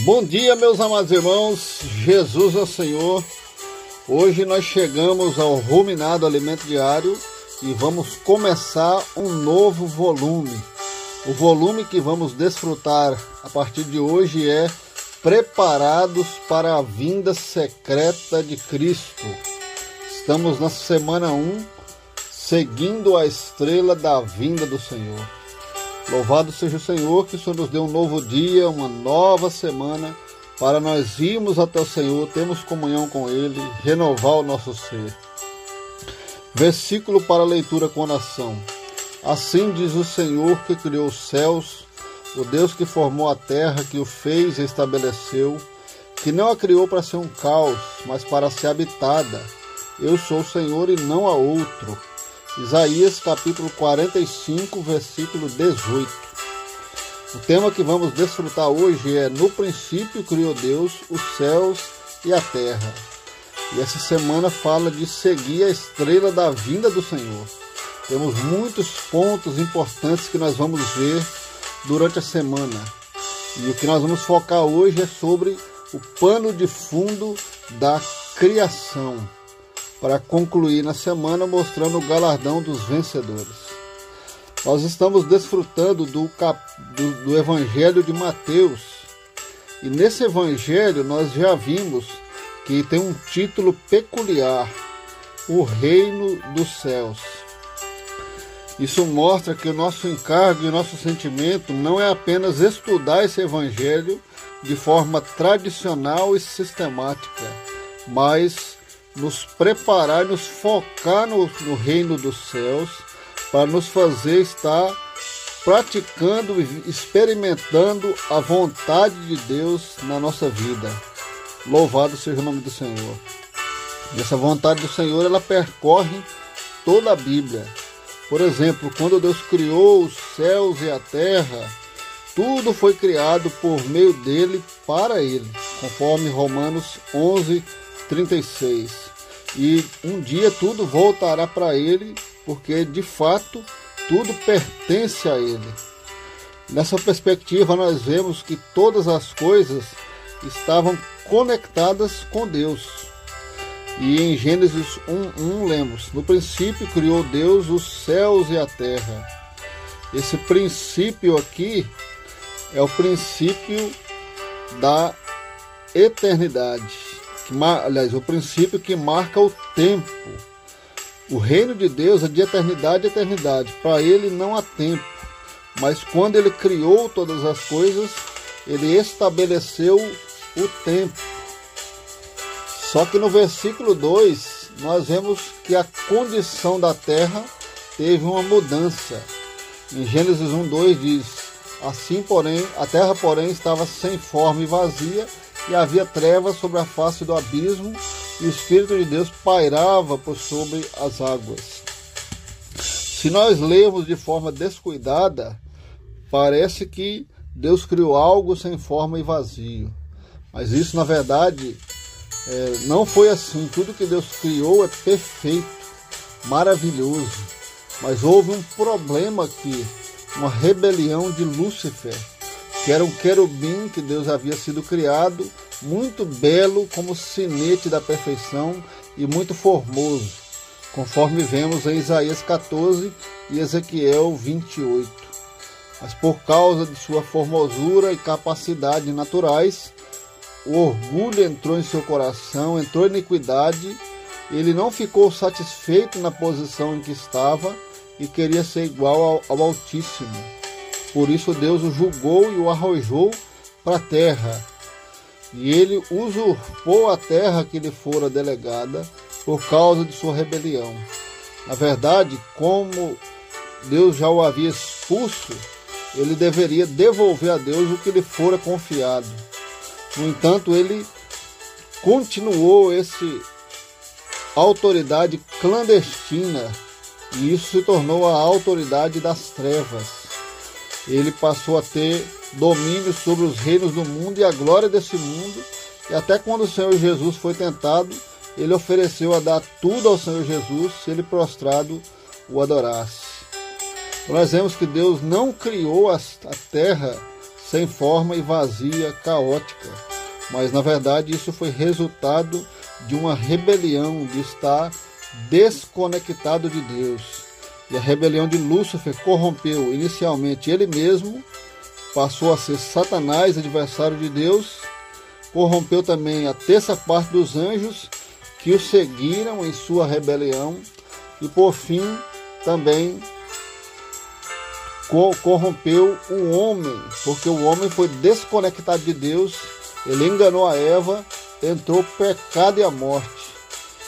Bom dia, meus amados irmãos, Jesus é o Senhor. Hoje nós chegamos ao Ruminado Alimento Diário e vamos começar um novo volume. O volume que vamos desfrutar a partir de hoje é Preparados para a Vinda Secreta de Cristo. Estamos na semana 1, seguindo a estrela da vinda do Senhor. Louvado seja o Senhor, que o Senhor nos deu um novo dia, uma nova semana, para nós irmos até o Senhor, termos comunhão com Ele, renovar o nosso ser. Versículo para leitura com oração. Assim diz o Senhor que criou os céus, o Deus que formou a terra, que o fez e estabeleceu, que não a criou para ser um caos, mas para ser habitada. Eu sou o Senhor e não há outro. Isaías capítulo 45, versículo 18. O tema que vamos desfrutar hoje é: no princípio criou Deus os céus e a terra. E essa semana fala de seguir a estrela da vinda do Senhor. Temos muitos pontos importantes que nós vamos ver durante a semana. E o que nós vamos focar hoje é sobre o pano de fundo da criação, para concluir na semana mostrando o galardão dos vencedores. Nós estamos desfrutando do Evangelho de Mateus, e nesse Evangelho nós já vimos que tem um título peculiar: o Reino dos Céus. Isso mostra que o nosso encargo e o nosso sentimento não é apenas estudar esse Evangelho de forma tradicional e sistemática, mas nos preparar, nos focar no reino dos céus, para nos fazer estar praticando e experimentando a vontade de Deus na nossa vida. Louvado seja o nome do Senhor. E essa vontade do Senhor, ela percorre toda a Bíblia. Por exemplo, quando Deus criou os céus e a terra, tudo foi criado por meio dele, para ele, conforme Romanos 11:36. E um dia tudo voltará para ele, porque de fato tudo pertence a ele. Nessa perspectiva nós vemos que todas as coisas estavam conectadas com Deus. E em Gênesis 1:1 lemos: no princípio criou Deus os céus e a terra. Esse princípio aqui é o princípio da eternidade. Aliás, o princípio que marca o tempo. O reino de Deus é de eternidade a eternidade. Para ele não há tempo. Mas quando ele criou todas as coisas, ele estabeleceu o tempo. Só que no versículo 2, nós vemos que a condição da terra teve uma mudança. Em Gênesis 1:2 diz: assim, porém, a terra, porém, estava sem forma e vazia, e havia trevas sobre a face do abismo, e o Espírito de Deus pairava por sobre as águas. Se nós lermos de forma descuidada, parece que Deus criou algo sem forma e vazio. Mas isso, na verdade, não foi assim. Tudo que Deus criou é perfeito, maravilhoso. Mas houve um problema aqui, uma rebelião de Lúcifer, que era um querubim que Deus havia sido criado, muito belo como sinete da perfeição e muito formoso, conforme vemos em Isaías 14 e Ezequiel 28. Mas por causa de sua formosura e capacidade naturais, o orgulho entrou em seu coração, entrou em iniquidade, ele não ficou satisfeito na posição em que estava e queria ser igual ao Altíssimo. Por isso Deus o julgou e o arrojou para a terra. E ele usurpou a terra que lhe fora delegada por causa de sua rebelião. Na verdade, como Deus já o havia expulso, ele deveria devolver a Deus o que lhe fora confiado. No entanto, ele continuou essa autoridade clandestina, e isso se tornou a autoridade das trevas. Ele passou a ter domínio sobre os reinos do mundo e a glória desse mundo, e até quando o Senhor Jesus foi tentado, ele ofereceu a dar tudo ao Senhor Jesus se ele prostrado o adorasse. Nós vemos que Deus não criou a terra sem forma e vazia, caótica. Mas na verdade isso foi resultado de uma rebelião, de estar desconectado de Deus. E a rebelião de Lúcifer corrompeu inicialmente ele mesmo, passou a ser Satanás, adversário de Deus, corrompeu também a terça parte dos anjos que o seguiram em sua rebelião e por fim também corrompeu o homem, porque o homem foi desconectado de Deus, ele enganou a Eva, entrou o pecado e a morte.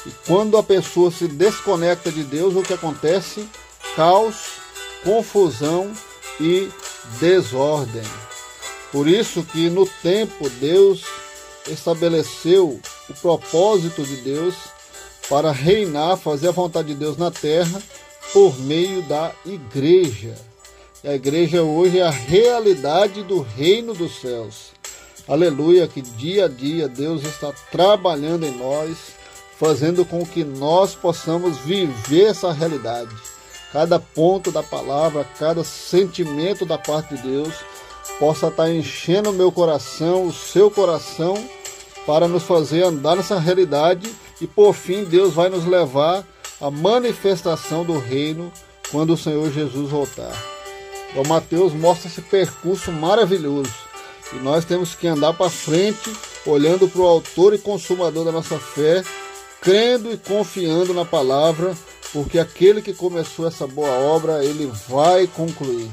E quando a pessoa se desconecta de Deus, o que acontece? Caos, confusão e desordem. Por isso que no tempo Deus estabeleceu o propósito de Deus para reinar, fazer a vontade de Deus na terra por meio da igreja. E a igreja hoje é a realidade do reino dos céus. Aleluia, que dia a dia Deus está trabalhando em nós, fazendo com que nós possamos viver essa realidade. Cada ponto da palavra, cada sentimento da parte de Deus possa estar enchendo o meu coração, o seu coração, para nos fazer andar nessa realidade e por fim Deus vai nos levar à manifestação do reino quando o Senhor Jesus voltar. Então Mateus mostra esse percurso maravilhoso e nós temos que andar para frente, olhando para o autor e consumador da nossa fé, crendo e confiando na palavra, porque aquele que começou essa boa obra, ele vai concluir.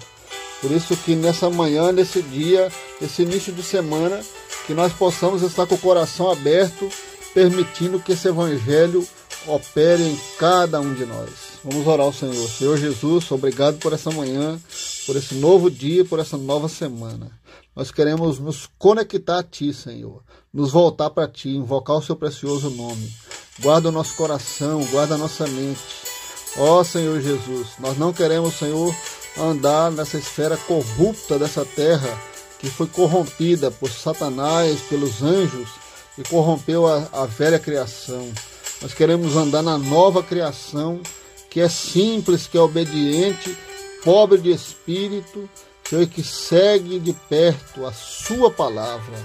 Por isso que nessa manhã, nesse dia, esse início de semana, que nós possamos estar com o coração aberto, permitindo que esse evangelho opere em cada um de nós. Vamos orar ao Senhor. Senhor Jesus, obrigado por essa manhã, por esse novo dia, por essa nova semana. Nós queremos nos conectar a Ti, Senhor, nos voltar para Ti, invocar o Seu precioso nome. Guarda o nosso coração, guarda a nossa mente. Ó Senhor Jesus, nós não queremos, Senhor, andar nessa esfera corrupta dessa terra que foi corrompida por Satanás, pelos anjos e corrompeu a velha criação. Nós queremos andar na nova criação que é simples, que é obediente, pobre de espírito, Senhor, que segue de perto a Sua palavra.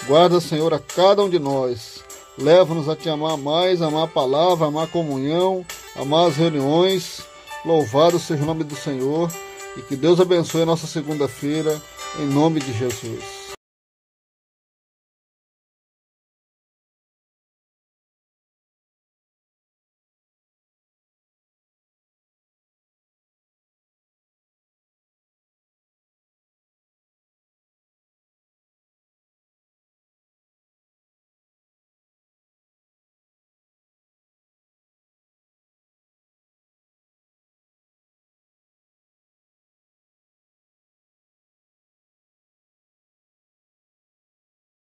Guarda, Senhor, a cada um de nós. Leva-nos a Te amar mais, amar a palavra, amar a comunhão, amar as reuniões. Louvado seja o nome do Senhor e que Deus abençoe a nossa segunda-feira, em nome de Jesus.